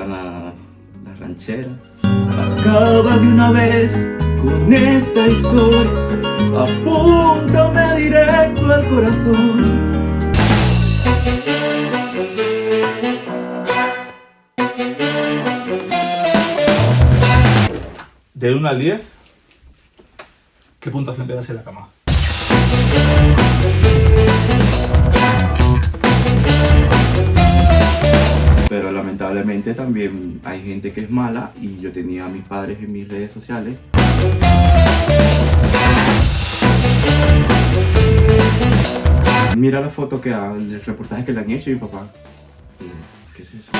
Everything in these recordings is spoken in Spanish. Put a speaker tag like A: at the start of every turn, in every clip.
A: gustan las rancheras. Acaba de una vez con esta historia, apúntame directo al corazón.
B: De 1 al 10, ¿qué puntuación te das en la cama?
A: Pero lamentablemente también hay gente que es mala y yo tenía a mis padres en mis redes sociales. Mira la foto el reportaje que le han hecho a mi papá. ¿Qué es eso?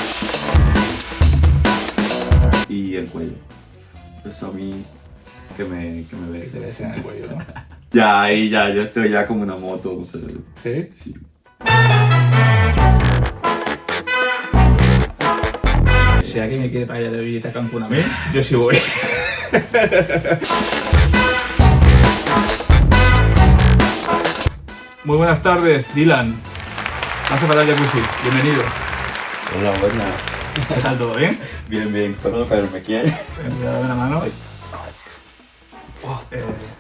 A: Y el cuello. Eso a mí que me
B: Que te ves en el cuello, ¿no?
A: Ya, ahí ya, yo estoy ya como una moto. O sea,
B: ¿Sí?
A: sí.
B: Si alguien me quiere pagar de billete a Cancún a mí, yo sí voy. Muy buenas tardes, Dylan. Pasa para el jacuzzi, bienvenido.
A: Hola, buenas.
B: ¿Qué tal, todo bien?
A: Bien, bien. Espero no caerme aquí.
B: Dame una mano.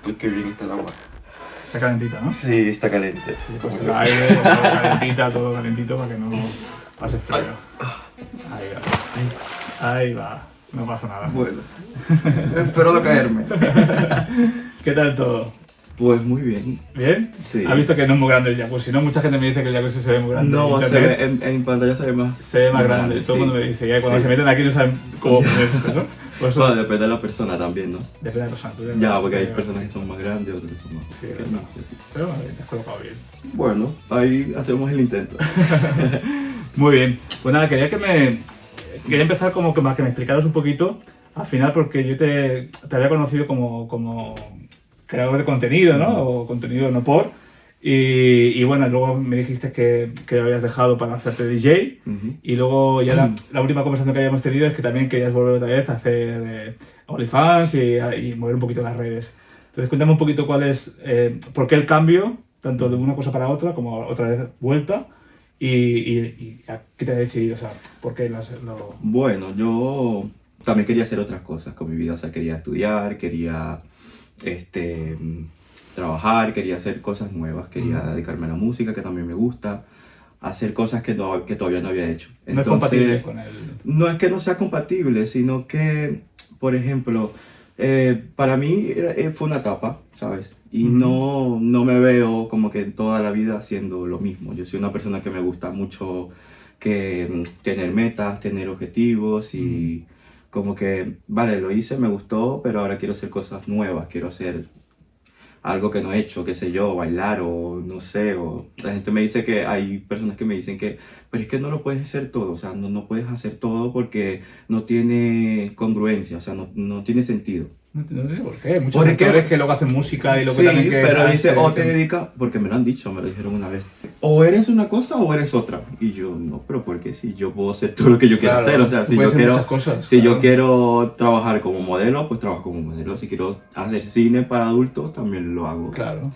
A: Uy, qué bien está el agua.
B: Está calentita, ¿no?
A: Sí, está caliente.
B: Sí, pues el aire, todo calentita, todo calentito para que no pase frío. Ahí va. Ahí va. No pasa nada.
A: Bueno, espero no caerme.
B: ¿Qué tal todo?
A: Pues muy bien.
B: ¿Bien?
A: Sí.
B: ¿Has visto que no es muy grande el jacuzzi? ¿No? Mucha gente me dice que el jacuzzi se ve muy grande.
A: No,
B: en
A: se
B: internet.
A: ve, en pantalla se ve más.
B: Se ve más grande. Todo el mundo me dice que cuando
A: Sí.
B: se meten aquí no saben cómo ponerse, ¿no? Pues
A: Bueno, depende de la persona también, ¿no?
B: depende de la persona. Tú
A: Ya, porque hay personas que son más grandes, otras que son más
B: Sí,
A: pequeñas.
B: verdad.
A: Sí, sí.
B: Pero bueno, te has colocado bien.
A: Bueno, ahí hacemos el intento.
B: Muy bien. Pues nada, quería empezar como que me explicaras un poquito al final, porque yo te había conocido como creador de contenido, ¿no? O contenido no por. Y bueno, luego me dijiste que lo habías dejado para hacerte DJ. Y luego ya la última conversación que habíamos tenido es que también querías volver otra vez a hacer OnlyFans y mover un poquito las redes. Entonces cuéntame un poquito por qué el cambio, tanto de una cosa para otra, como otra vez vuelta, y a qué te has decidido, o sea, por qué lo...
A: Bueno, yo también quería hacer otras cosas con mi vida. O sea, quería estudiar, quería trabajar, quería hacer cosas nuevas, quería dedicarme a la música, que también me gusta, hacer cosas que todavía no había hecho.
B: No es compatible con el...
A: No es que no sea compatible, sino que, por ejemplo, para mí fue una etapa, ¿sabes? Y no me veo como que toda la vida haciendo lo mismo. Yo soy una persona que me gusta mucho tener metas, tener objetivos y como que, vale, lo hice, me gustó, pero ahora quiero hacer cosas nuevas, quiero hacer algo que no he hecho, qué sé yo, bailar o no sé, o la gente me dice que hay personas que me dicen que, pero es que no lo puedes hacer todo, o sea, no puedes hacer todo porque no tiene congruencia, o sea, no tiene sentido.
B: No sé por qué. Muchos
A: Porque-
B: actores que luego hacen música y luego
A: Sí,
B: también que...
A: pero dice,
B: se
A: o te
B: dedican-
A: dedicas, porque me lo han dicho, me lo dijeron una vez, o eres una cosa o eres otra. Y yo, no, pero ¿por qué? Si yo puedo hacer todo lo que yo quiero
B: Claro,
A: hacer, o sea,
B: tú
A: si
B: puedes
A: yo
B: hacer
A: quiero,
B: muchas cosas,
A: si
B: claro.
A: yo quiero trabajar como modelo, pues trabajo como modelo. Si quiero hacer cine para adultos, también lo hago.
B: Claro,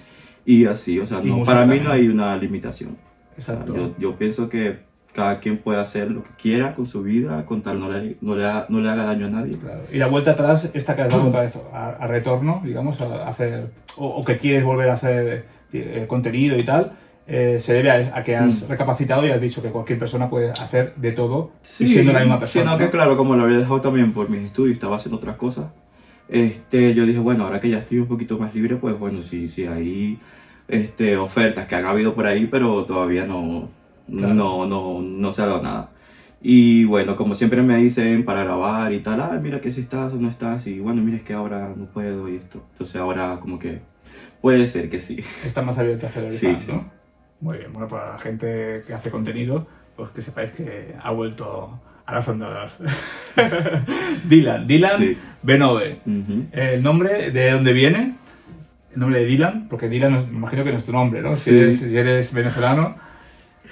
A: Y así, o sea,
B: Y
A: no,
B: música
A: para mí
B: también.
A: no hay una limitación. O sea,
B: exacto.
A: yo pienso que cada quien puede hacer lo que quiera con su vida, con tal no le haga daño a nadie.
B: Claro. Y la vuelta atrás, esta que has dado otra vez a retorno, digamos, a hacer, o que quieres volver a hacer contenido y tal, se debe a que has recapacitado y has dicho que cualquier persona puede hacer de todo y siendo la misma persona.
A: Sino
B: ¿no?
A: que claro, como lo había dejado también por mis estudios, estaba haciendo otras cosas, yo dije, bueno, ahora que ya estoy un poquito más libre, pues bueno, sí hay ofertas que han habido por ahí, pero todavía
B: Claro.
A: no se ha dado nada. Y bueno, como siempre me dicen para grabar y tal, ah, mira que si estás o no estás, y bueno, mira es que ahora no puedo y esto. Entonces ahora como que puede ser que sí.
B: Está más abierto a hacer el
A: Sí,
B: fan,
A: sí.
B: ¿no? Muy bien, bueno, para la gente que hace contenido, pues que sepáis que ha vuelto a las andadas. Dylan
A: Sí.
B: Benove.
A: Ujú.
B: ¿El nombre de dónde viene? El nombre de Dylan, porque Dylan me imagino que no es tu nombre, ¿no?
A: Sí.
B: Si eres venezolano,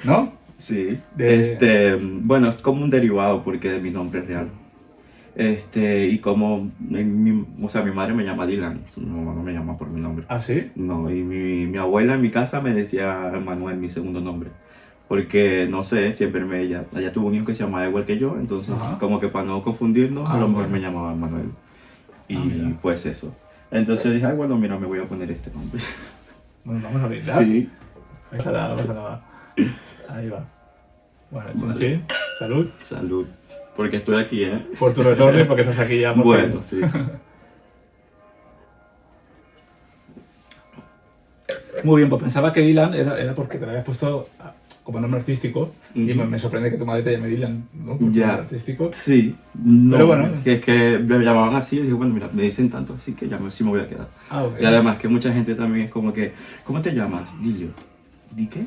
B: ¿no?
A: Sí,
B: De-
A: bueno, es como un derivado porque de mi nombre real. Y como, o sea, mi madre me llama Dylan, mi mamá no me llama por mi nombre.
B: ¿Ah, sí?
A: No, y mi abuela en mi casa me decía Manuel, mi segundo nombre. Porque, no sé, siempre ella tuvo un hijo que se llamaba igual que yo, entonces
B: Ajá.
A: como que para no confundirnos, a lo mejor
B: Bueno.
A: me llamaba Manuel. Y
B: Mira.
A: pues eso. Entonces dije, ay, bueno, mira, me voy a poner este nombre.
B: Bueno, vamos a brindar.
A: Sí.
B: No pasa nada, no pasa nada. Ahí va. Bueno,
A: Vale.
B: sí. Salud.
A: Salud. Porque estoy aquí, ¿eh?
B: Por tu retorno y porque estás aquí ya. Por
A: Bueno, sí.
B: Muy bien, pues pensaba que Dylan era porque te lo habías puesto como nombre artístico y
A: Ujú.
B: me sorprende que tu madre te llame Dylan, ¿no? Por
A: Ya.
B: nombre artístico.
A: Sí. No,
B: Pero bueno.
A: que es que me llamaban así y dije, bueno, mira, me dicen tanto, así que ya sí me voy a quedar.
B: Ah, ok.
A: Y además que mucha gente también es como que, ¿cómo te llamas? Dilio. ¿Di qué?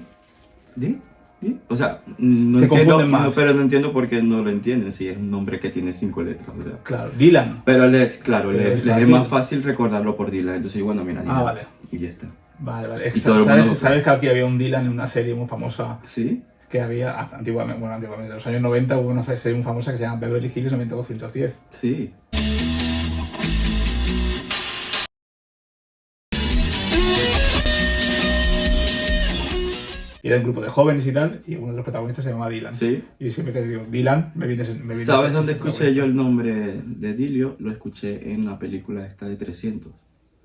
A: ¿Di? ¿Di? O sea, no
B: Se
A: entiendo,
B: confunden más.
A: pero no entiendo por qué no lo entienden si es un nombre que tiene 5 letras. O sea.
B: Claro, Dylan.
A: Pero claro,
B: Pero
A: les
B: es
A: es
B: fácil.
A: más fácil recordarlo por Dylan. Entonces, bueno, mira, Dylan.
B: Vale.
A: Y ya está.
B: Vale.
A: Y todo el mundo-
B: ¿Sabes que aquí había un Dylan en una serie muy famosa
A: ¿Sí?
B: que había antiguamente, en los años 90 hubo una serie muy famosa que se llama Beverly Hills 90210?
A: Sí.
B: Y era un grupo de jóvenes y tal, y uno de los protagonistas se llama Dylan.
A: Sí.
B: Y siempre que digo Dylan, me viene
A: ¿Sabes dónde escuché yo el nombre de Dilio? Lo escuché en la película esta de 300,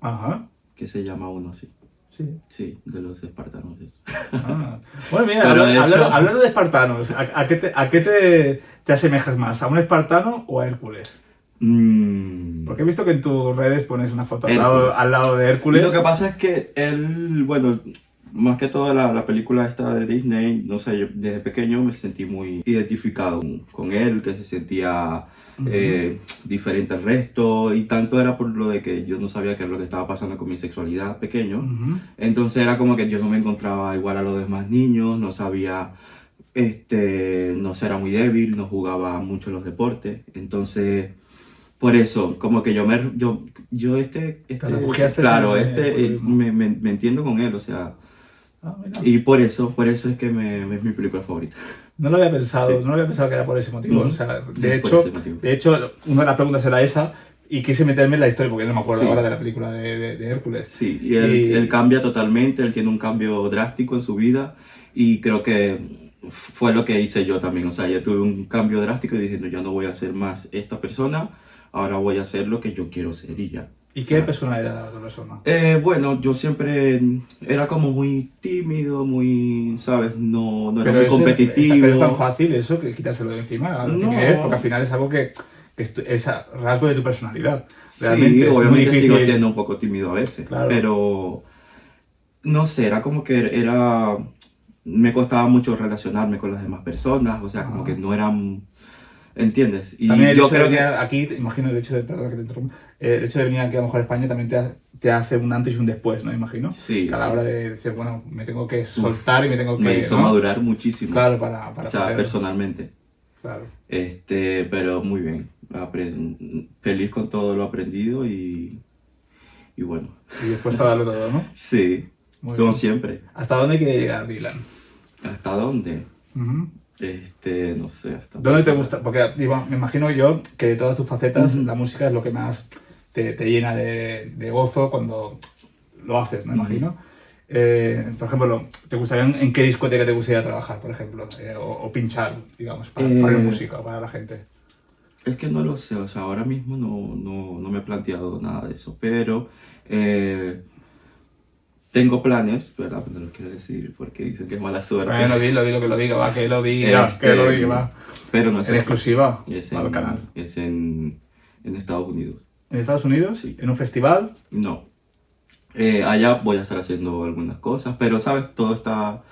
B: Ajá,
A: que se llama uno así.
B: sí.
A: Sí, de los espartanos. Eso.
B: Ah. Bueno, mira,
A: Pero de hecho-
B: hablando de espartanos, ¿a qué te asemejas más? ¿A un espartano o a Hércules? Porque he visto que en tus redes pones una foto
A: Hércules.
B: al lado de
A: Y
B: Hércules.
A: lo que pasa es que él, bueno, más que toda la película esta de Disney, no sé, yo desde pequeño me sentí muy identificado con él, que se sentía diferente al resto, y tanto era por lo de que yo no sabía qué era lo que estaba pasando con mi sexualidad pequeño.
B: Ujú.
A: Entonces era como que yo no me encontraba igual a los demás niños, no sabía, no sé, era muy débil, no jugaba mucho los deportes, entonces... Por eso, como que
B: Te refugiaste
A: claro,
B: en el
A: me entiendo con él, o sea,
B: Ah, mira.
A: y por eso es que es mi película favorita.
B: No lo había pensado,
A: Sí.
B: no lo había pensado que era por ese motivo.
A: Ujú.
B: O sea,
A: Por
B: de hecho,
A: ese motivo.
B: una de las preguntas era esa y quise meterme en la historia porque no me acuerdo
A: Sí.
B: ahora de la película de Hércules.
A: Sí, y él cambia totalmente, él tiene un cambio drástico en su vida, y creo que fue lo que hice yo también, o sea, yo tuve un cambio drástico y dije, no, yo no voy a ser más esta persona, ahora voy a hacer lo que yo quiero ser y ya.
B: ¿Y qué persona era la otra persona?
A: Bueno, yo siempre era como muy tímido, muy, ¿sabes? No era muy
B: Pero
A: competitivo.
B: pero es tan fácil eso que quitárselo de encima, la
A: No.
B: timidez, porque al final es algo que es rasgo de tu personalidad.
A: Sí,
B: Realmente es muy
A: obviamente
B: difícil.
A: sigo siendo un poco tímido a veces,
B: Claro.
A: pero no sé, era como que me costaba mucho relacionarme con las demás personas, o sea, como que no eran, ¿entiendes? Y
B: También el
A: yo
B: hecho de
A: creo
B: venir
A: que
B: aquí, te imagino el hecho de, perdón que te interrumpa, el hecho de venir aquí a lo mejor a España también te hace un antes y un después, ¿no? Imagino.
A: Sí,
B: Que a la
A: sí.
B: hora de decir, bueno, me tengo que soltar y me tengo que...
A: me hizo
B: ¿no?
A: madurar muchísimo,
B: Claro, para
A: o sea,
B: poder-
A: personalmente.
B: Claro.
A: Pero muy bien, feliz con todo lo aprendido y bueno,
B: Y dispuesto a darlo todo, ¿no?
A: sí,
B: Muy
A: como
B: bien.
A: siempre.
B: ¿Hasta dónde quiere llegar Dylan?
A: ¿Hasta dónde?
B: Ujú.
A: No sé, hasta
B: ¿Dónde te gusta? Porque digo, me imagino yo que de todas tus facetas,
A: Ujú.
B: la música es lo que más te llena de gozo cuando lo haces, me
A: Ujú.
B: imagino. Por ejemplo, ¿te gustaría en qué discoteca te gustaría trabajar, por ejemplo? O pinchar, digamos, para la música o para la gente.
A: Es que no lo sé, o sea, ahora mismo no me he planteado nada de eso, pero tengo planes, ¿verdad? Pero no lo quiero decir porque dicen que es mala suerte.
B: Bueno, dilo que lo diga, va, que lo diga, que lo diga, va.
A: Pero no es
B: En exclusiva
A: es
B: al canal.
A: en Estados Unidos.
B: ¿En Estados Unidos?
A: Sí.
B: ¿En un festival?
A: No. Allá voy a estar haciendo algunas cosas, pero, ¿sabes? Todo está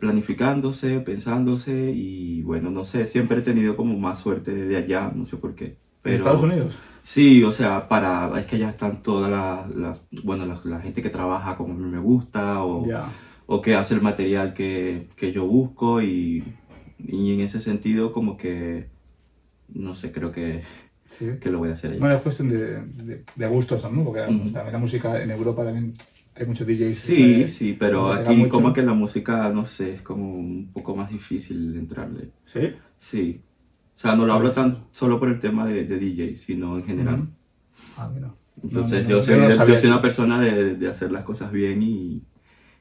A: planificándose, pensándose, y bueno, no sé, siempre he tenido como más suerte de allá, no sé por qué.
B: ¿En Estados Unidos?
A: Sí, o sea, es que allá están todas la gente que trabaja como a mí me gusta,
B: Ya.
A: o que hace el material que yo busco, y en ese sentido como que, no sé, creo que
B: Sí.
A: lo voy a hacer allá.
B: Bueno, es cuestión de gustos, ¿no? Porque
A: Ujú.
B: también la música en Europa también hay muchos DJs.
A: Sí, sí, pero
B: que pega
A: aquí
B: mucho.
A: como que la música, no sé, es como un poco más difícil entrarle.
B: ¿Sí?
A: Sí. O sea, no lo hablo
B: Pues-
A: tan solo por el tema de DJ, sino en general.
B: Ujú. Ah, mira.
A: Entonces
B: No,
A: yo soy,
B: no lo
A: yo
B: sabía
A: soy una
B: eso.
A: persona de hacer las cosas bien, y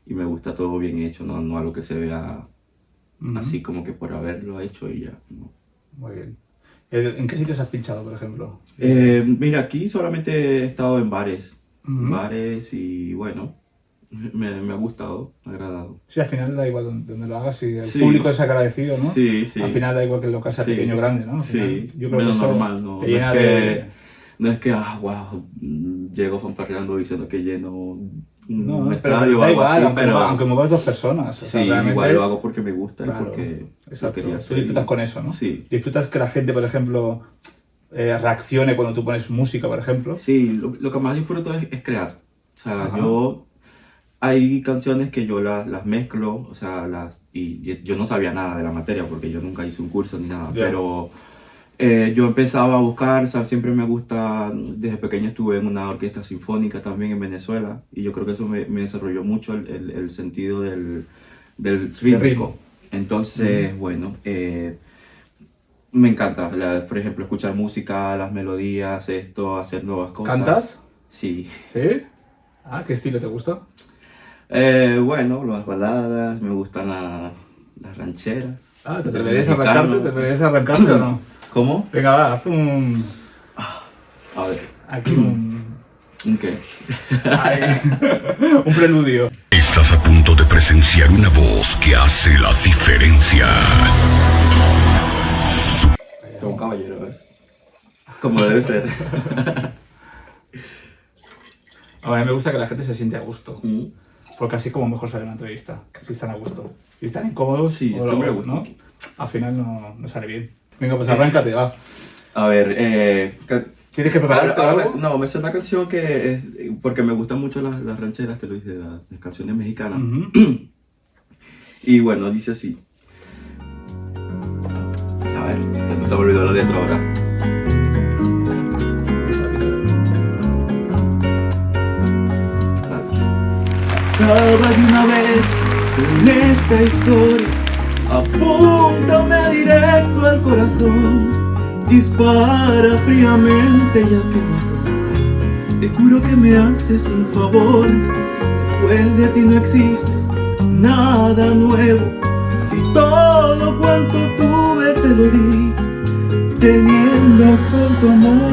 A: me gusta todo bien hecho, no algo que se vea así como que por haberlo hecho y ya, ¿no?
B: Muy bien. ¿En qué sitios has pinchado, por ejemplo?
A: Mira, aquí solamente he estado en bares,
B: Ujú.
A: y bueno, me ha gustado, me ha agradado.
B: Sí, al final da igual donde lo hagas, si el
A: Sí,
B: público es agradecido, ¿no?
A: sí,
B: Al
A: sí,
B: final da igual que el local sea
A: sí,
B: pequeño o grande, ¿no? Al final,
A: sí,
B: yo creo que
A: menos
B: eso
A: normal, no,
B: te llena de...
A: no es que, wow, llego fanfarreando diciendo que lleno un
B: No, pero
A: estadio o
B: da
A: algo
B: igual,
A: así,
B: aunque
A: pero
B: muevas dos personas. O
A: sí,
B: sea,
A: igual lo
B: realmente,
A: hago porque me gusta y
B: claro,
A: porque lo
B: exacto.
A: quería
B: Tú
A: hacer.
B: disfrutas con eso, ¿no?
A: Sí,
B: Disfrutas que la gente, por ejemplo, reaccione cuando tú pones música, por ejemplo.
A: sí, lo que más disfruto es crear. O sea,
B: Ajá.
A: hay canciones que yo las mezclo, o sea, y yo no sabía nada de la materia porque yo nunca hice un curso ni nada,
B: Ya.
A: pero yo empezaba a buscar, o sea, siempre me gusta, desde pequeño estuve en una orquesta sinfónica también en Venezuela y yo creo que eso me desarrolló mucho el sentido del
B: De ritmo.
A: rítmico. Entonces, bueno, me encanta, por ejemplo, escuchar música, las melodías, esto, hacer nuevas cosas.
B: ¿Cantas?
A: Sí.
B: ¿Sí? Ah, ¿qué estilo te gusta?
A: Bueno, las baladas, me gustan las rancheras,
B: Ah, ¿te
A: del
B: atreverías a arrancarte? ¿Te
A: mexicano.
B: atreverías a arrancarte o no?
A: ¿Cómo?
B: Venga, va, haz un...
A: A ver,
B: Aquí un...
A: ¿un qué?
B: Ay, un preludio.
C: Estás a punto de presenciar una voz que hace la diferencia.
A: Como un caballero, ¿ves? Como debe ser.
B: A mí me gusta que la gente se siente a gusto.
A: Mm.
B: Porque así como mejor sale una entrevista. Si están a gusto. Si están incómodos,
A: Sí, estoy muy a gusto
B: ¿no?
A: aquí.
B: Al final no sale bien. Venga, pues arráncate, va.
A: A ver,
B: ¿Tienes que prepararte algo?
A: no, me sé una canción que es, porque me gustan mucho las rancheras, te lo dije, las canciones mexicanas.
B: Ujú.
A: Y bueno, dice así. A ver, se me olvidó la letra ahora. Acaba de una vez con esta historia, apúntame directo al corazón, dispara fríamente ya que no. Te juro que me haces un favor, después de ti no existe nada nuevo. Si todo cuanto tuve te lo di, teniendo con tu amor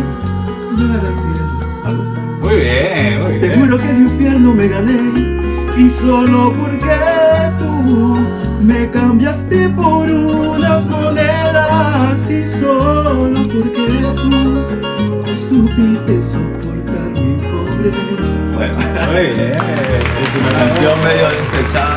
A: llegar al cielo. Algo así.
B: Muy bien, muy
A: Te
B: bien.
A: juro que el infierno me gané, y solo porque tú me cambiaste por unas monedas, y solo porque tú supiste soportar mi pobreza.
B: Bueno, muy bien.
A: Es una canción medio despechada,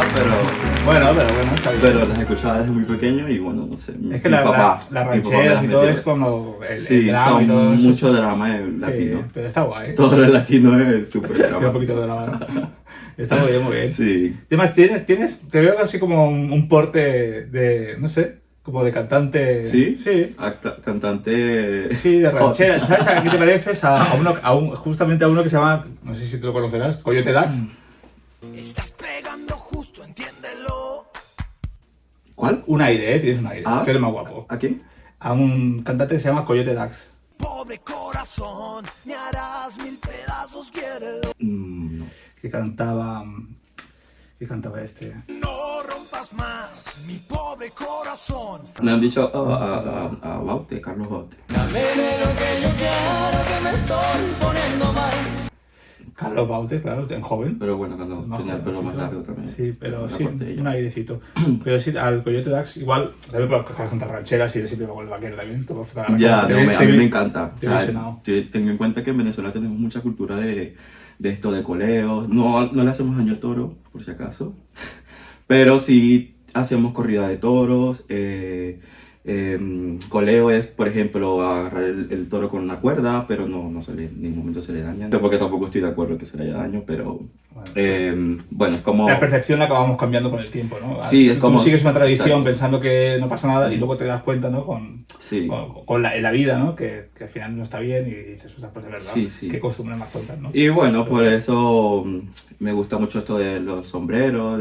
B: Bueno, está bien.
A: pero las escuchaba desde muy pequeño y bueno, no sé.
B: Es que las
A: mi papá me
B: rancheras
A: las
B: y todo
A: metió.
B: es como el
A: Sí,
B: drama y
A: son
B: todo eso.
A: mucho drama latino.
B: Sí, pero está guay.
A: Todo lo latino es súper
B: Tiene un
A: drama.
B: poquito de drama, ¿no? Está muy bien, muy bien.
A: Sí.
B: Además, te veo así como un porte de, no sé, como de cantante.
A: ¿Sí?
B: Sí.
A: Cantante.
B: Sí, de
A: hot.
B: ranchera. ¿Sabes a qué te pareces? Justamente a uno que se llama, no sé si tú lo conocerás, Coyote Dax.
D: Estás pegando justo, entiéndelo.
A: ¿Cuál?
B: Un aire, ¿eh? Tienes un aire.
A: Ah.
B: Tú eres más guapo.
A: ¿A quién?
B: A un cantante que se llama Coyote Dax.
D: Pobre corazón, me harás mil pedazos, quiérelo.
A: No.
B: Que cantaba. Que cantaba este.
D: No rompas más, mi pobre corazón.
A: Me han dicho a Baute, Carlos Baute.
B: Carlos Baute, claro, en joven.
A: Pero bueno, cuando
B: Más
A: tenía el pelo más
B: jovencito.
A: largo también.
B: Sí, pero
A: La
B: sí,
A: corté ella.
B: un airecito. Pero sí, al Coyote Dax, igual, también porque cantar rancheras y él siempre va con el vaquero también.
A: Ya, no, a mí me encanta. O
B: Te he
A: sea,
B: visionado.
A: ten en cuenta que en Venezuela tenemos mucha cultura de esto de coleos. No le hacemos año al toro, por si acaso. Pero sí hacemos corrida de toros. Coleo es, por ejemplo, agarrar el toro con una cuerda, pero no en ningún momento se le daña. Porque tampoco estoy de acuerdo que se le haya daño, pero bueno, es como...
B: La percepción la acabamos cambiando con el tiempo, ¿no?
A: Sí, es como-
B: Tú sigues una tradición
A: Exacto.
B: pensando que no pasa nada y luego te das cuenta, ¿no?
A: Sí.
B: En la vida, ¿no? Que al final no está bien y dices, o sea, pues de verdad,
A: Sí, sí.
B: qué costumbres más tontas, ¿no?
A: Y bueno, por eso me gusta mucho esto de los sombreros,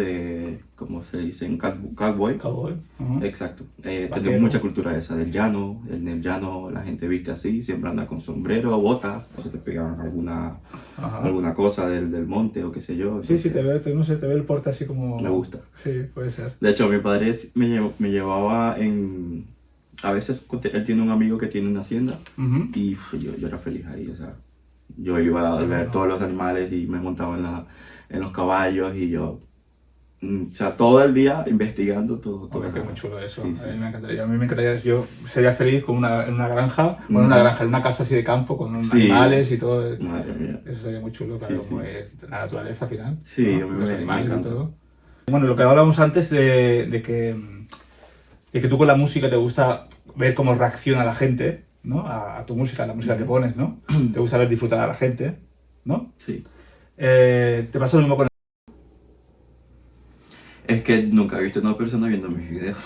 A: como se dice, en cowboy.
B: Cowboy. Ajá.
A: Exacto.
B: Vaquero.
A: Tenemos mucha cultura esa del llano. En el llano la gente viste así, siempre anda con sombrero o botas. O se te pegan
B: Ajá.
A: alguna cosa del monte o qué sé yo.
B: Sí, sí,
A: Entonces,
B: no sé, te ve el porte así como...
A: me gusta.
B: Sí, puede ser.
A: De hecho, mi padre me llevaba en... A veces él tiene un amigo que tiene una hacienda
B: Ujú.
A: y yo era feliz ahí, o sea, yo iba a ver todos los animales y me montaba en los caballos y yo, o sea, todo el día investigando todo.
B: Joder, qué muy chulo eso.
A: Sí, sí.
B: A mí me encantaría. A mí me encantaría. Yo sería feliz con en una granja, bueno, en una granja, en una casa así de campo, con unos
A: Sí.
B: animales y todo.
A: Madre mía.
B: Eso sería muy chulo, claro,
A: Sí, sí.
B: como la naturaleza al final.
A: Sí,
B: ¿no?
A: a mí
B: Los
A: me
B: animales y
A: encanta.
B: todo. Bueno, lo que hablábamos antes de que tú con la música te gusta ver cómo reacciona la gente, ¿no? A tu música, a la música que pones, ¿no? Te gusta ver disfrutar a la gente, ¿no?
A: Sí.
B: ¿Te pasa lo mismo con
A: Es que nunca he visto a una persona viendo mis videos.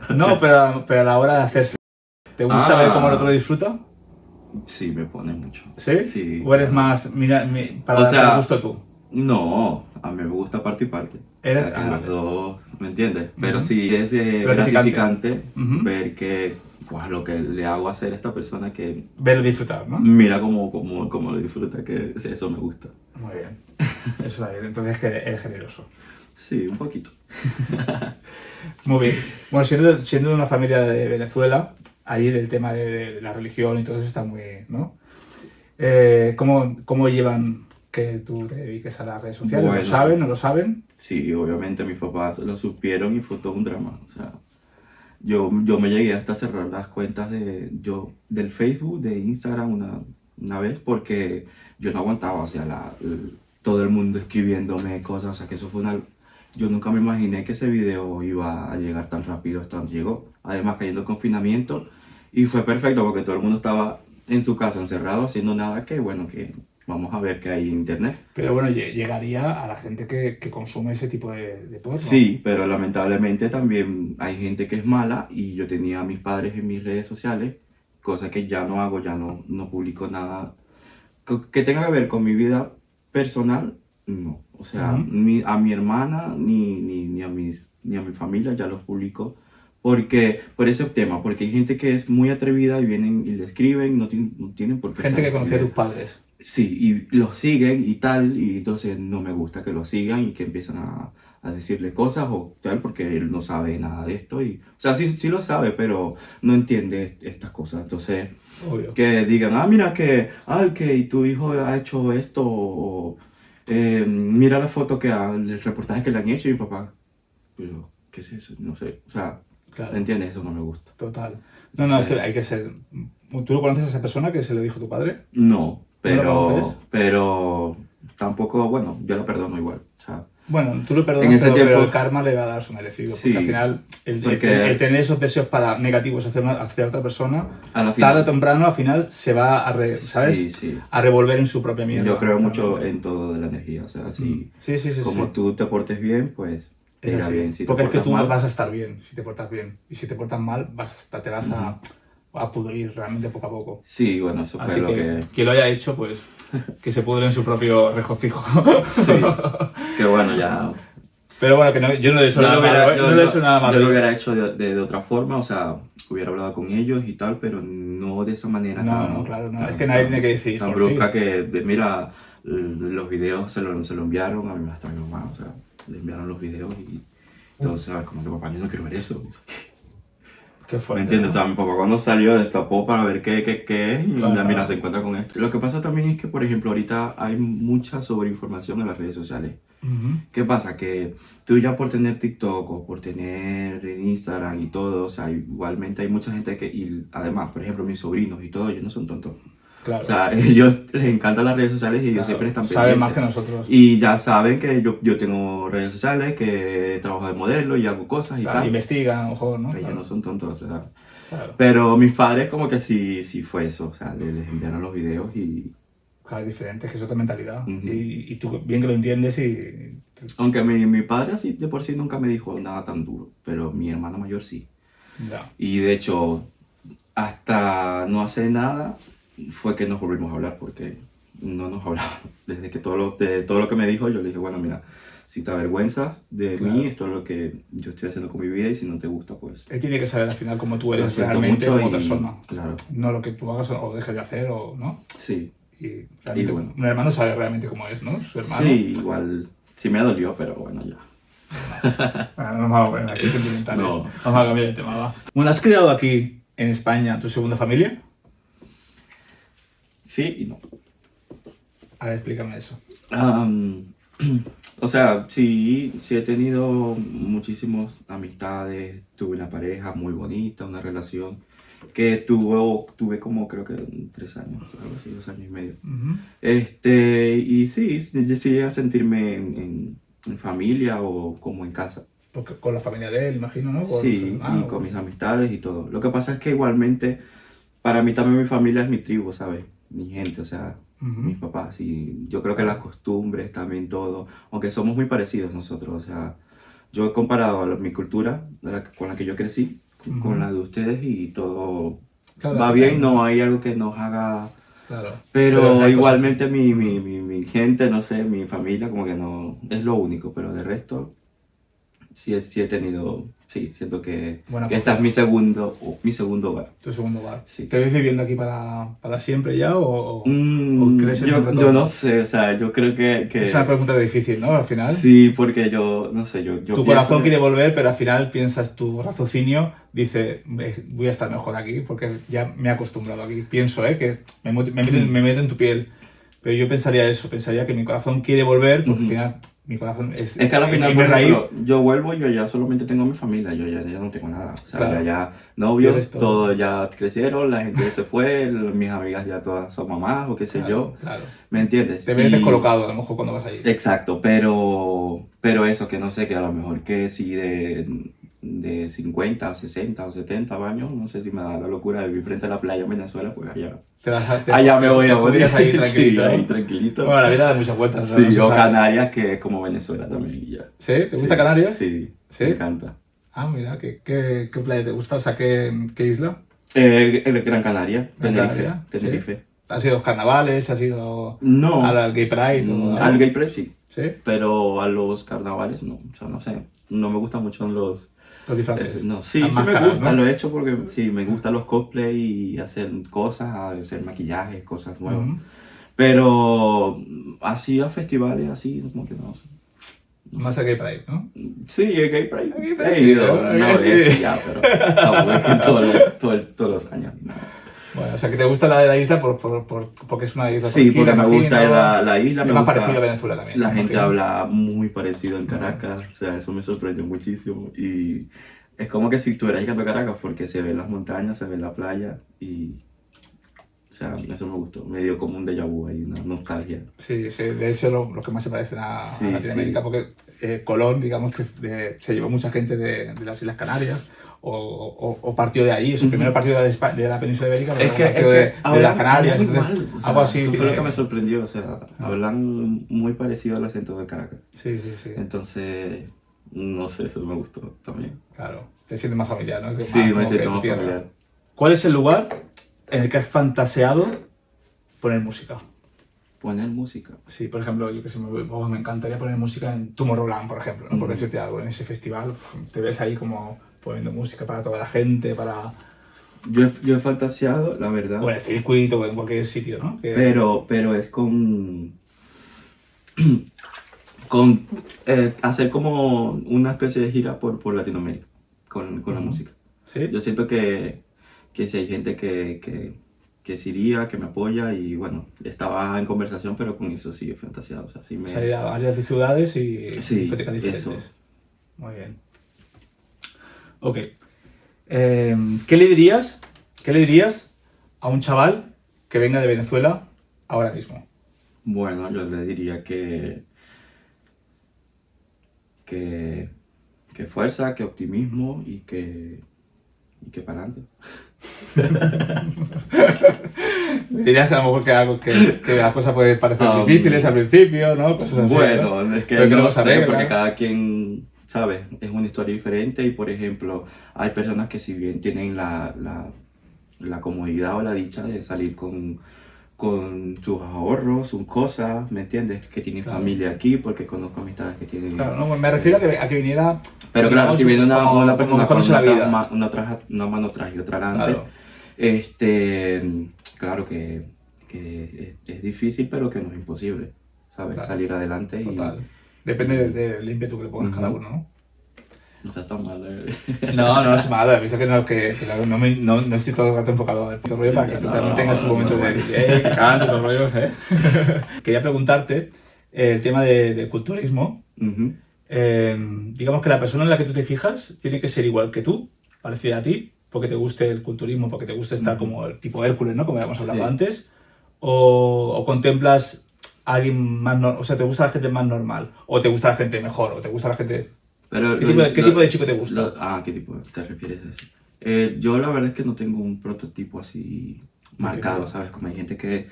A: O
B: No,
A: sea,
B: pero a la hora de hacerse. ¿Te gusta ver cómo el otro disfruta?
A: Sí, me pone mucho.
B: ¿Sí?
A: Sí.
B: ¿O eres más, mira, para
A: O
B: darte
A: sea,
B: gusto tú?
A: No, a mí me gusta parte y parte. O
B: Eres-
A: sea, que
B: ah,
A: los dos, ¿me entiendes? Pero
B: Ujú.
A: sí es
B: Gratificante.
A: gratificante
B: Ujú.
A: ver que guau, lo que le hago hacer a esta persona que
B: Ver disfrutar, ¿no?
A: mira cómo lo disfruta, que eso me gusta.
B: Muy bien. Eso está bien. Entonces es que eres generoso.
A: Sí, un poquito.
B: Muy bien. Bueno, siendo de una familia de Venezuela, ahí el tema de la religión y todo eso está muy, ¿no? ¿Cómo llevan que tú te dediques a las redes sociales?
A: Bueno.
B: ¿Lo saben? ¿No lo saben?
A: Sí, obviamente mis papás lo supieron y fue todo un drama. O sea, yo me llegué hasta cerrar las cuentas del Facebook, de Instagram una vez porque yo no aguantaba, o sea, todo el mundo escribiéndome cosas, o sea, que eso fue yo nunca me imaginé que ese video iba a llegar tan rápido hasta donde llegó. Además, cayendo en confinamiento y fue perfecto porque todo el mundo estaba en su casa encerrado haciendo nada que, bueno, que vamos a ver qué hay en internet.
B: Pero bueno, llegaría a la gente que consume ese tipo de porno.
A: Sí, pero lamentablemente también hay gente que es mala y yo tenía a mis padres en mis redes sociales, cosa que ya no hago, ya no publico nada que tenga que ver con mi vida personal, no. O sea,
B: Ujú.
A: ni a mi hermana ni a mi familia ya los publico por ese tema, porque hay gente que es muy atrevida y vienen y le escriben, no tienen por qué
B: Gente
A: estar
B: que conocía a tus
A: escribiendo.
B: padres.
A: Sí, y los siguen y tal, y entonces no me gusta que lo sigan y que empiezan a decirle cosas o tal, porque él no sabe nada de esto. O sea, sí lo sabe, pero no entiende estas cosas. Entonces,
B: Obvio.
A: que digan, mira que tu hijo ha hecho esto, o mira la foto el reportaje que le han hecho y mi papá, pero, ¿qué es eso? No sé, o sea,
B: Claro.
A: ¿entiendes? Eso no me gusta.
B: Total. No, es
A: Sí.
B: que hay que ser... ¿Tú lo conoces a esa persona que se lo dijo tu padre?
A: No,
B: ¿No lo conoces?
A: pero tampoco, bueno, yo lo perdono igual, o sea,
B: Bueno, tú lo
A: en
B: perdonas,
A: ese
B: pero
A: tiempo,
B: el karma le va a dar su merecido.
A: sí,
B: Porque al final,
A: porque
B: el tener esos deseos negativos hacia otra persona,
A: a la
B: tarde o
A: final,
B: temprano, al final, se va ¿sabes?
A: sí,
B: A revolver en su propia mierda.
A: yo creo mucho
B: realmente.
A: en todo de la energía, o sea,
B: Sí, sí,
A: como
B: sí.
A: tú te portes bien, pues te
B: Es
A: irá
B: así.
A: bien, si te
B: Porque es que
A: portas
B: tú
A: mal,
B: vas a estar bien si te portas bien. Y si te portas mal, te vas a pudrir realmente poco a poco.
A: sí, bueno, eso fue
B: Así
A: lo
B: que
A: que,
B: quien lo haya hecho, pues que se pudre en su propio regocijo.
A: sí, que bueno, ya,
B: Pero bueno, que yo no le deseo
A: yo
B: nada
A: lo hubiera,
B: malo, ¿eh? No le deseo nada
A: yo
B: malo.
A: lo hubiera hecho de otra forma, o sea, hubiera hablado con ellos y tal, pero no de esa manera
B: No, claro, no. Es que nadie tiene que decidir
A: tan
B: por
A: brusca
B: ti.
A: mira, los videos se lo enviaron a hasta mi mamá, o sea, le enviaron los videos y entonces, ¿sabes? Como que papá, yo no quiero ver eso.
B: Qué
A: ¿Me
B: fuerte,
A: entiendes?
B: ¿no?
A: O sea, mi papá cuando salió destapó para ver qué es y
B: Claro.
A: mira, se encuentra con esto. Lo que pasa también es que, por ejemplo, ahorita hay mucha sobreinformación en las redes sociales.
B: Ujú.
A: ¿Qué pasa? Que tú ya por tener TikTok o por tener Instagram y todo, o sea, igualmente hay mucha gente y además, por ejemplo, mis sobrinos y todo, ellos no son tontos.
B: Claro.
A: O sea, ellos les encantan las redes sociales y ellos
B: Claro.
A: siempre están
B: Saben más
A: pendientes.
B: que nosotros.
A: Y ya saben que yo tengo redes sociales, que trabajo de modelo y hago cosas y
B: Claro,
A: tal.
B: investigan, a lo mejor, ¿no?
A: Ellos
B: Claro.
A: no son tontos, o sea.
B: Claro.
A: Pero mis padres como que sí fue eso, o sea, les enviaron los videos y...
B: Claro, es diferente, es que es otra mentalidad.
A: Ujú.
B: Y tú bien que lo entiendes y...
A: Aunque mi padre así de por sí nunca me dijo nada tan duro, pero mi hermana mayor sí.
B: Ya.
A: Y de hecho, hasta no hace nada fue que nos volvimos a hablar porque no nos hablamos. Desde que de todo lo que me dijo, yo le dije, bueno, mira, si te avergüenzas de
B: Claro.
A: mí, esto es lo que yo estoy haciendo con mi vida y si no te gusta, pues
B: Él tiene que saber al final cómo tú
A: lo
B: eres
A: siento
B: realmente
A: mucho
B: como
A: y
B: persona.
A: claro,
B: No lo que tú hagas o dejes de hacer, o ¿no?
A: sí.
B: Y realmente,
A: bueno.
B: un hermano sabe realmente cómo es, ¿no? Su hermano.
A: Sí, igual, sí me dolió, pero bueno, ya.
B: Bueno, no vamos a poner aquí sentimentales.
A: No.
B: Vamos a cambiar de tema, va. Bueno, ¿has creado aquí en España tu segunda familia?
A: Sí y no.
B: A ver, explícame eso.
A: O sea, sí, sí he tenido muchísimas amistades, tuve una pareja muy bonita, una relación que tuve como creo que 3 años, algo así, 2 años y medio.
B: Ujú.
A: Y sí, yo sí llegué a sentirme en familia o como en casa.
B: Porque con la familia de él, imagino, ¿no? Con sus
A: Sí, y
B: hermanos.
A: con mis amistades y todo. Lo que pasa es que igualmente, para mí también mi familia es mi tribu, ¿sabes? Mi gente, o sea,
B: Ujú.
A: mis papás. Y yo creo que las costumbres también, todo, aunque somos muy parecidos nosotros, o sea, yo he comparado mi cultura con la que yo crecí, con
B: Ujú.
A: la de ustedes y todo
B: Claro,
A: va
B: al
A: bien,
B: final,
A: no hay algo que nos haga...
B: Claro.
A: Pero
B: hay cosas
A: igualmente
B: que-
A: mi gente, no sé, mi familia, como que no, es lo único, pero de resto sí he tenido, sí, siento
B: Buena
A: que este es mi segundo hogar.
B: Tu segundo hogar.
A: Sí.
B: ¿Te ves viviendo aquí para siempre ya o crees en un retorno?
A: Yo no sé, o sea, yo creo que
B: Es una pregunta difícil, ¿no? Al final.
A: sí, porque yo, no sé, yo
B: Tu
A: pienso
B: corazón
A: que-
B: quiere volver, pero al final piensas, tu raciocinio dice, voy a estar mejor aquí porque ya me he acostumbrado aquí". Pienso, que me meto en tu piel. Pero yo pensaría eso, pensaría que mi corazón quiere volver porque al final mi corazón es
A: Es que al final,
B: mi
A: por
B: raíz.
A: ejemplo, yo vuelvo y yo ya solamente tengo mi familia, yo ya no tengo nada. O sea,
B: Claro.
A: ya novios,
B: Pierdes todo.
A: todos ya crecieron, la gente se fue, mis amigas ya todas son mamás o qué sé yo.
B: Claro.
A: ¿Me entiendes?
B: Te ves
A: Y-
B: descolocado a lo mejor cuando vas ahí.
A: Exacto, pero eso que no sé, que a lo mejor que si de 50 o 60 o 70 años, no sé si me da la locura de vivir frente a la playa en Venezuela, pues allá me voy a morir.
B: jubilas ahí
A: Sí,
B: tranquilito.
A: ahí
B: ¿no?
A: tranquilito.
B: Bueno, la vida da muchas vueltas. ¿no?
A: Sí,
B: No se
A: o
B: sabe.
A: Canarias, que es como Venezuela también. Y ya.
B: ¿Sí? ¿Te gusta
A: Sí,
B: Canarias?
A: Sí,
B: ¿Sí?
A: me encanta.
B: Ah, mira, ¿qué playa te gusta? O sea, ¿qué isla?
A: El Gran Canaria,
B: Gran
A: Tenerife.
B: Canaria, sí.
A: Tenerife.
B: ¿Has ido a los carnavales? ¿Has ido
A: No,
B: al Gay Pride? Todo,
A: al Gay Pride sí,
B: ¿Sí?
A: pero a los carnavales no. O sea, no sé, no me gustan mucho los...
B: Los disfraces.
A: no, sí,
B: Las
A: sí me
B: máscaras,
A: gusta,
B: ¿no?
A: lo he hecho porque sí, me gustan los cosplay y hacer cosas, hacer maquillaje, cosas nuevas.
B: Ujú.
A: Pero así a festivales, así, como que no sé.
B: Más el Gay Pride, ¿no?
A: Sí, el Gay Pride.
B: El Gay Pride
A: He
B: sí,
A: ido
B: ¿no?
A: una
B: Sí.
A: vez y ya, pero tampoco es que todos los años. No.
B: Bueno, o sea, que te gusta la de la isla porque es una isla
A: Sí, porque
B: tranquila,
A: me gusta
B: imagino.
A: la isla,
B: Es
A: me
B: más
A: gusta...
B: parecido a Venezuela también.
A: La
B: ¿no?
A: gente
B: Imagino.
A: habla muy parecido en Caracas, o sea, eso me sorprendió muchísimo. Y es como que si estuvieras llegando a Caracas, porque se ven las montañas, se ve la playa y... O sea, eso me gustó, me dio como un déjà vu ahí, una nostalgia.
B: Sí, sí, de hecho lo que más se parecen
A: Sí,
B: a Latinoamérica,
A: sí.
B: porque Colón, digamos que se llevó mucha gente de las Islas Canarias o partió de ahí, es el primer partido de la península ibérica, pero
A: Es que,
B: partió de
A: hablan,
B: las Canarias,
A: hablan
B: entonces,
A: igual, o sea,
B: algo así.
A: eso fue lo que
B: tiene-
A: me sorprendió, o sea, hablan muy parecido al acento de Caracas.
B: Sí, sí, sí,
A: Entonces, no sé, eso me gustó también.
B: claro, te sientes más familiar, ¿no? Que
A: Sí,
B: más
A: me
B: como que
A: siento
B: tu
A: más
B: tierra.
A: familiar.
B: ¿Cuál es el lugar en el que has fantaseado poner música?
A: Poner música.
B: Sí, por ejemplo, yo que sé, me encantaría poner música en Tomorrowland, por ejemplo, ¿no? Por
A: Ujú.
B: decirte algo, en ese festival, te ves ahí como poniendo música para toda la gente, para...
A: Yo he fantaseado, la verdad,
B: O en el circuito, o en cualquier sitio, ¿no? Que-
A: pero es con hacer como una especie de gira por Latinoamérica con la
B: Ujú.
A: música.
B: ¿Sí?
A: Yo siento que si hay gente que sí iría, que me apoya y bueno, estaba en conversación, pero con eso sí he fantaseado. O sea, sí me...
B: Salir a varias ciudades y
A: Sí,
B: discotecas diferentes.
A: eso.
B: Muy bien. Ok. ¿Qué le dirías a un chaval que venga de Venezuela ahora mismo?
A: Bueno, yo le diría que fuerza, que optimismo y que para adelante.
B: Le dirías a lo mejor que las cosas pueden parecer
A: Um,
B: difíciles al principio, ¿no? Cosas así, ¿no?
A: Bueno, es que
B: Pero que
A: no
B: luego se
A: sé,
B: arregla.
A: porque cada quien, ¿sabes? Es una historia diferente y, por ejemplo, hay personas que si bien tienen la comodidad o la dicha de salir con con sus ahorros, sus cosas, ¿me entiendes? Que tienen
B: Claro.
A: familia aquí, porque conozco amistades que tienen...
B: Claro, no, me refiero a que viniera...
A: Pero claro,
B: digamos,
A: si viene una
B: como
A: persona con
B: buscándose la vida.
A: una mano atrás y otra adelante,
B: Claro,
A: claro que es difícil, pero que no es imposible, ¿sabes?
B: Claro.
A: Salir adelante y
B: total. Depende del ímpetu que le pongas cada uno, ¿no?
A: no está tan mal.
B: No es malo, he visto que claro, no estoy todo el rato enfocado en el puto rollo
A: Sí,
B: para que
A: ya,
B: tú
A: no,
B: también tengas tu
A: no,
B: momento
A: no,
B: de
A: no.
B: que cantes los rollos, ¿eh? Quería preguntarte el tema del culturismo.
A: Ujú.
B: Digamos que la persona en la que tú te fijas tiene que ser igual que tú, parecida a ti, porque te guste el culturismo, porque te guste estar como el tipo Hércules, ¿no? Como habíamos hablado
A: Sí.
B: antes. O contemplas a alguien más, o sea, te gusta la gente más normal, o te gusta la gente mejor, o te gusta la gente...
A: Pero
B: ¿Qué tipo de chico te gusta?
A: ¿Qué tipo te refieres a eso? Yo la verdad es que no tengo un prototipo así marcado, ¿sabes? Como hay gente que...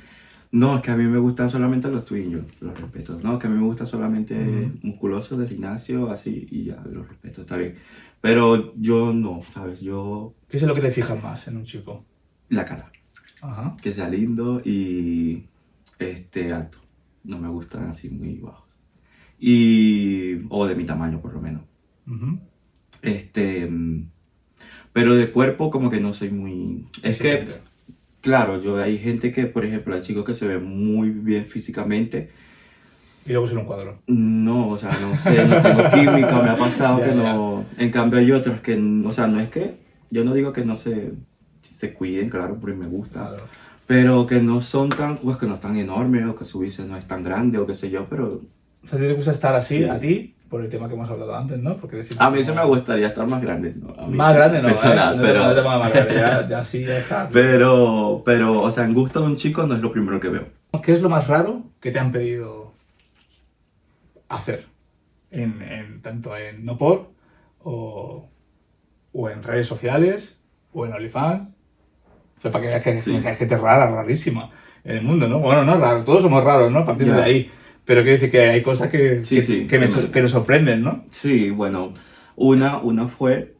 A: No, es que a mí me gustan solamente los twin, yo los respeto. No, es que a mí me gusta solamente musculosos de gimnasio, así, y ya, los respeto, está bien. Pero yo no, ¿sabes? Yo...
B: ¿Qué es lo que te fijas más en un chico?
A: La cara.
B: Ajá.
A: Que sea lindo y alto. No me gustan así muy bajos. O de mi tamaño, por lo menos.
B: Ujú.
A: Pero de cuerpo como que no soy muy... Es que,
B: Exigente.
A: claro, hay gente que, por ejemplo, hay chicos que se ven muy bien físicamente.
B: Y luego ser un cuadro.
A: No, o sea, no sé, no tengo química, me ha pasado
B: Ya,
A: que
B: ya.
A: no... En cambio hay otros que, o sea, no es que... Yo no digo que no se cuiden, claro, porque me gusta.
B: Claro.
A: Pero que no son tan, pues que no están enormes o que su bíceps no es tan grande o qué sé yo, pero
B: O sea, ¿a ti te gusta estar así,
A: Sí.
B: a ti? Por el tema que hemos hablado antes, ¿no? Porque
A: a mí se me gustaría estar más grande, ¿no? A mí
B: Más
A: sí,
B: grande no,
A: personal,
B: No
A: pero,
B: te pongas más grande, ya sí, ya está.
A: pero, o sea, en gusto de un chico no es lo primero que veo.
B: ¿Qué es lo más raro que te han pedido hacer? Tanto en No Por, o en redes sociales, o en OnlyFans. O sea, para que veas que
A: Sí.
B: hay gente rara, rarísima en el mundo, ¿no? Bueno, no raro, todos somos raros, ¿no? A partir
A: Ya.
B: de ahí. Pero quiero decir que hay cosas que,
A: Sí, sí.
B: que nos sorprenden, ¿no?
A: Sí, bueno, una fue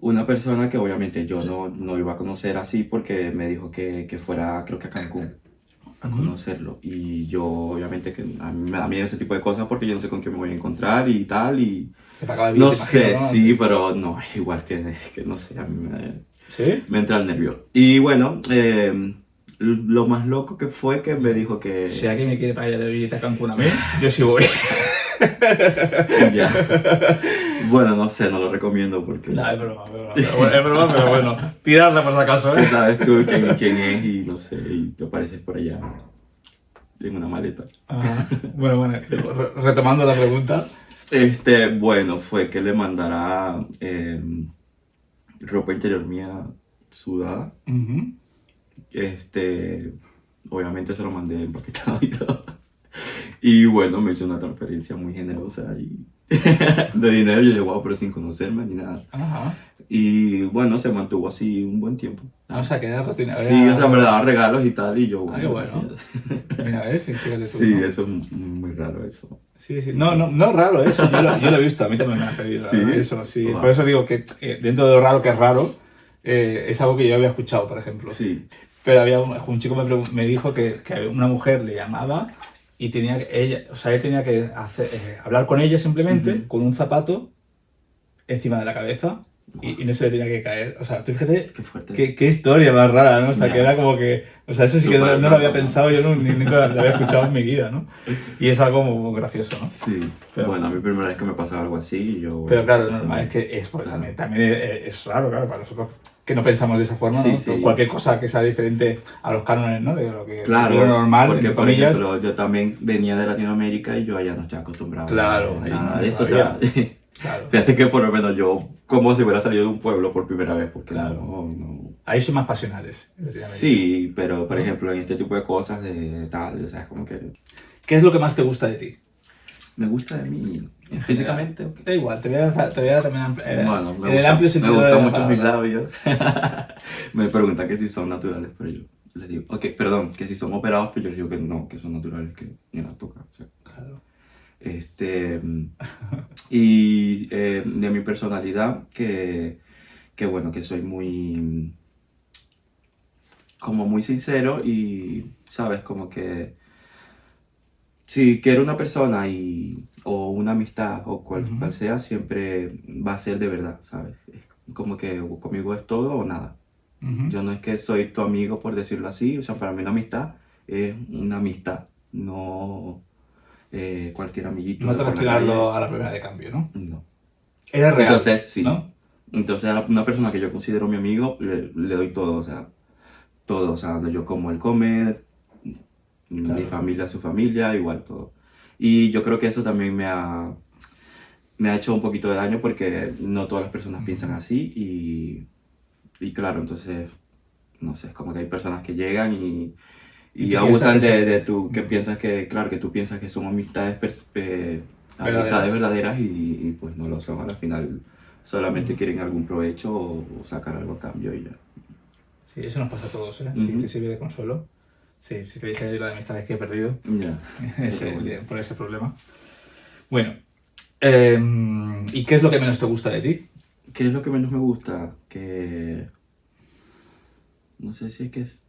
A: una persona que obviamente yo no iba a conocer así porque me dijo que fuera, creo que a Cancún, a conocerlo. Y yo obviamente que a mí me da miedo ese tipo de cosas porque yo no sé con quién me voy a encontrar y tal. Y
B: Se pagaba el
A: no
B: billete,
A: sé,
B: imagino, ¿no?
A: sí, pero no, igual que no sé, a mí
B: ¿Sí?
A: me entra el nervio. Y bueno, lo más loco que fue que me dijo que...
B: Si alguien me quiere pagar el billete a Cancún a mí, yo sí voy.
A: Ya. Bueno, no sé, no lo recomiendo porque...
B: No, es broma, pero bueno, tirarla por si acaso,
A: que
B: ¿eh?
A: sabes tú quién es y no sé, y te apareces por allá en una maleta.
B: Ajá. Bueno, retomando la pregunta.
A: Bueno, fue que le mandara ropa interior mía sudada.
B: Ujú.
A: Obviamente se lo mandé empaquetado y todo. Y bueno, me hizo una transferencia muy generosa y de dinero. Yo dije, wow, pero sin conocerme ni nada.
B: Ajá.
A: Y bueno, se mantuvo así un buen tiempo.
B: O sea, que era rutina.
A: Sí, o sea, me daba regalos y tal, y yo,
B: Ah, qué bueno.
A: gracias.
B: Mira, ¿ves? Fíjate tú,
A: Sí,
B: ¿no?
A: eso es muy raro, eso.
B: Sí. No es raro eso, yo lo he visto, a mí también me han pedido
A: ¿Sí?
B: eso, sí.
A: Wow.
B: Por eso digo que dentro de lo raro que es raro, es algo que yo había escuchado, por ejemplo.
A: Sí,
B: Pero había un chico me dijo que una mujer le llamaba y tenía él tenía que hablar con ella simplemente con un zapato encima de la cabeza y no se le tenía que caer. O sea, tú fíjate
A: qué fuerte.
B: qué historia más rara, ¿no? O sea,
A: Ya.
B: que era como que... O sea, eso sí que
A: Súper
B: no lo había
A: raro, ¿no?
B: pensado, yo nunca lo había escuchado en mi vida, ¿no? Y es algo muy gracioso, ¿no?
A: Sí,
B: Pero-
A: bueno, a mí primera vez que me pasa algo así, y yo...
B: Pero claro, lo
A: eso
B: normal
A: me-
B: es que es, porque
A: Claro.
B: también es raro, claro, para nosotros que no pensamos de esa forma,
A: Sí,
B: ¿no?
A: sí.
B: Cualquier cosa que sea diferente a los cánones, ¿no? De lo que
A: Claro,
B: de lo normal,
A: porque
B: entre
A: por
B: comillas.
A: ejemplo, yo también venía de Latinoamérica y yo allá no estoy acostumbrado
B: Claro,
A: a
B: ahí
A: nada
B: no
A: de eso, o sea...
B: Claro.
A: Fíjate que por lo menos yo, como si hubiera salido de un pueblo por primera vez, porque
B: Claro.
A: no...
B: Ahí son más pasionales. en Latinoamérica.
A: Sí, pero por
B: ¿No?
A: ejemplo en este tipo de cosas de tal, o sea, es como que
B: ¿Qué es lo que más te gusta de ti?
A: me gusta de mí
B: En
A: físicamente.
B: general. Da igual, te voy a dar también
A: Bueno,
B: en el amplio
A: me
B: sentido de
A: gustan
B: la
A: mucho mis
B: palabra.
A: labios. Me preguntan que si son naturales, pero yo les digo, ok, perdón, que si son operados, pero yo les digo que no, que son naturales, que ni la toca. O sea,
B: Claro.
A: Y de mi personalidad, que bueno, que soy muy... como muy sincero y, ¿sabes? Como que si quiero una persona o una amistad o cual sea, siempre va a ser de verdad, ¿sabes? Es como que conmigo es todo o nada.
B: Ujú.
A: Yo no es que soy tu amigo, por decirlo así, o sea, para mí una amistad es una amistad, no cualquier amiguito
B: No
A: de por la
B: traicionarlo
A: calle.
B: a la primera de cambio, ¿no?
A: No.
B: Eres real,
A: Entonces, sí.
B: ¿no?
A: Entonces, a una persona que yo considero mi amigo, le doy todo, o sea, donde yo como él come, mi
B: Claro.
A: familia su familia, igual todo. Y yo creo que eso también me ha hecho un poquito de daño porque no todas las personas piensan así y claro, entonces, no sé, es como que hay personas que llegan
B: Y
A: y
B: tú
A: abusan
B: piensas que
A: de
B: sí.
A: tú, que piensas que, claro, que tú piensas que son amistades,
B: Verdaderas.
A: amistades verdaderas y pues no lo son, al final solamente quieren algún provecho o sacar algo a cambio y ya.
B: Sí, eso nos pasa a todos, ¿eh? Si
A: Ujú.
B: te sirve de consuelo. Sí, si te dije la de amistades que he perdido,
A: Ya.
B: por ese problema. Bueno, ¿y qué es lo que menos te gusta de ti?
A: ¿Qué es lo que menos me gusta? Que no sé si es que es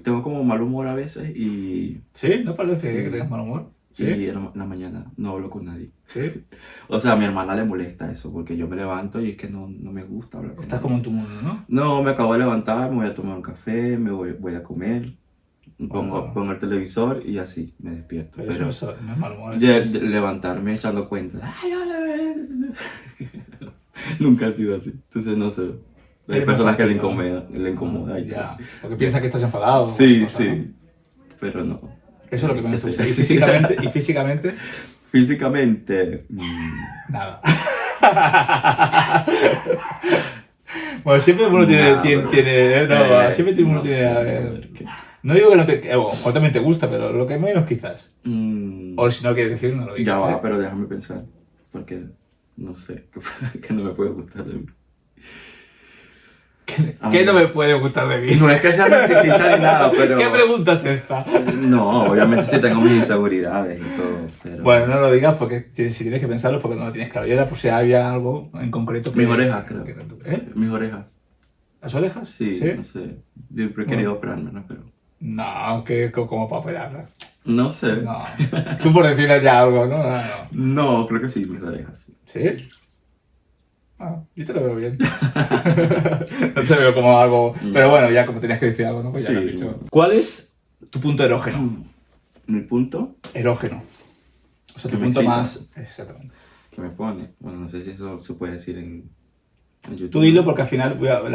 A: tengo como mal humor a veces
B: ¿Sí? ¿No parece
A: Sí.
B: que tengas mal humor?
A: y
B: ¿Sí?
A: en la mañana no hablo con nadie.
B: ¿Sí?
A: O sea, a mi hermana le molesta eso porque yo me levanto y es que no me gusta hablar con
B: Estás
A: nadie.
B: como en tu mundo, ¿no?
A: No, me acabo de levantar, me voy a tomar un café, voy a comer,
B: Bueno.
A: pongo el televisor y así me despierto.
B: Pero
A: Pero
B: eso no es mal humor.
A: de levantarme echando cuentas. Ay, hola. Nunca ha sido así. Entonces no sé. Hay
B: Eres
A: personas
B: más
A: que le
B: tranquilo,
A: incomoda y
B: Ya,
A: todo.
B: porque piensan que estás enfadado.
A: Sí,
B: o cosas, ¿no?
A: sí. Pero no.
B: Eso es lo que menos te gusta.
A: Sí.
B: Y físicamente,
A: Físicamente.
B: nada. Bueno, siempre uno
A: Nada,
B: tiene no, siempre uno
A: no
B: tiene,
A: sé,
B: a
A: a
B: ver,
A: ver, ¿qué?
B: no digo que no te, o también te gusta, pero lo que menos quizás.
A: Mm,
B: O si no quieres decir, no lo digas.
A: ya va,
B: ¿eh?
A: pero déjame pensar. Porque no sé. Que no me puede gustar de mí.
B: ¿Qué no me puede gustar de mí?
A: No es que sea narcisista ni nada, pero.
B: ¿Qué pregunta es esta?
A: No, obviamente sí tengo mis inseguridades y todo, pero.
B: Bueno, no lo digas porque si tienes que pensarlo es porque no lo tienes claro. Y era por si había algo en concreto que...
A: Mis orejas, creo.
B: ¿Eh?
A: Mis orejas.
B: ¿Las orejas?
A: Sí, no sé. Yo he querido operarme, ¿no? Pero.
B: No, que como para operarlas.
A: No sé.
B: No. Tú por decirles ya algo, ¿no? No.
A: No, creo que sí, mis orejas, sí.
B: ¿Sí? Ah, yo te lo veo bien. No te veo como algo... Pero bueno, ya como tenías que decir algo, ¿no? Pues ya lo has
A: Sí,
B: dicho.
A: bueno.
B: ¿Cuál es tu punto erógeno?
A: Mi punto
B: Erógeno. O sea, tu
A: Que me
B: punto
A: excita.
B: más... Exactamente.
A: que me pone. Bueno, no sé si eso se puede decir en YouTube.
B: Tú dilo porque al final
A: bueno.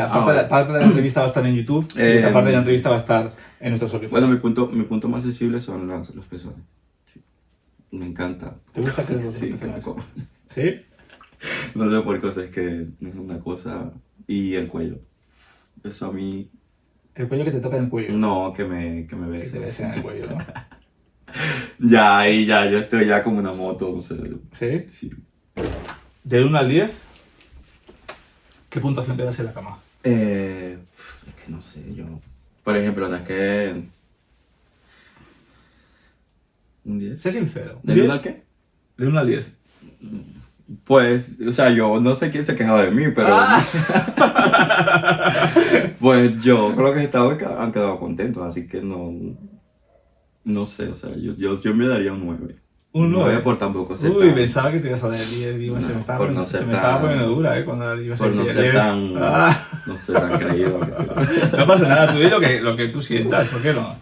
B: parte de la entrevista va a estar en YouTube y esta parte de la entrevista va a estar en nuestros
A: Bueno,
B: audífonos.
A: mi punto más sensible son los pezones. Sí. Me encanta.
B: ¿Te gusta que los
A: Sí, que me
B: pezones?
A: coman.
B: ¿Sí?
A: No sé por qué, o sea, es que es una cosa. Y el cuello. Eso a mí.
B: El cuello que te toca en el cuello.
A: No, que me
B: Que te
A: bese.
B: besen en el cuello, ¿no?
A: Ya, ahí ya, yo estoy ya como una moto, no sé.
B: ¿Sí?
A: Sí.
B: Del 1 al 10, ¿qué puntuación te das en la cama?
A: Es que no sé, yo. Por ejemplo, no es que. ¿Un 10?
B: Sé sincero.
A: ¿Del 1 al qué?
B: Del 1 al 10.
A: Pues, o sea, yo no sé quién se quejaba de mí, pero. Pues yo creo que han quedado contentos, así que no. No sé, o sea, yo me daría un 9.
B: Un 9.
A: Por tampoco ser
B: Uy,
A: tan.
B: pensaba que te ibas a dar el 10. Digo,
A: No,
B: se me estaba,
A: por no
B: poniendo,
A: ser
B: se me estaba
A: tan-
B: poniendo dura, cuando ibas a
A: Por no
B: decir
A: ser
B: el 10.
A: tan.
B: Ah.
A: No sé, tan creído. Que sea.
B: No pasa nada, tú di lo que tú sientas, ¿por qué no?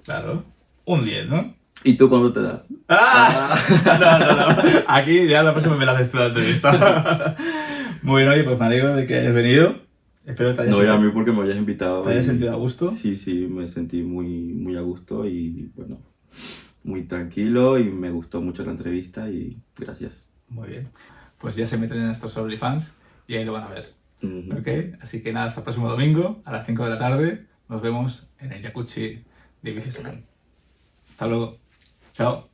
B: Claro. Un 10, ¿no?
A: ¿Y tú cuándo te das?
B: ¡Ah! No. Aquí ya la próxima me la haces tú la entrevista. Muy bien, oye, pues me alegro de que hayas venido. Espero que te hayas,
A: No, y a mí porque me hayas invitado.
B: te hayas
A: y-
B: sentido a gusto.
A: Sí, me sentí muy a gusto y bueno, muy tranquilo y me gustó mucho la entrevista y gracias.
B: Muy bien. Pues ya se meten en nuestros OnlyFans y ahí lo van a ver.
A: Ujú.
B: ¿Ok? Así que nada, hasta el próximo domingo a las 5 de la tarde. Nos vemos en el jacuzzi de Bicislán. Hasta luego. Chao.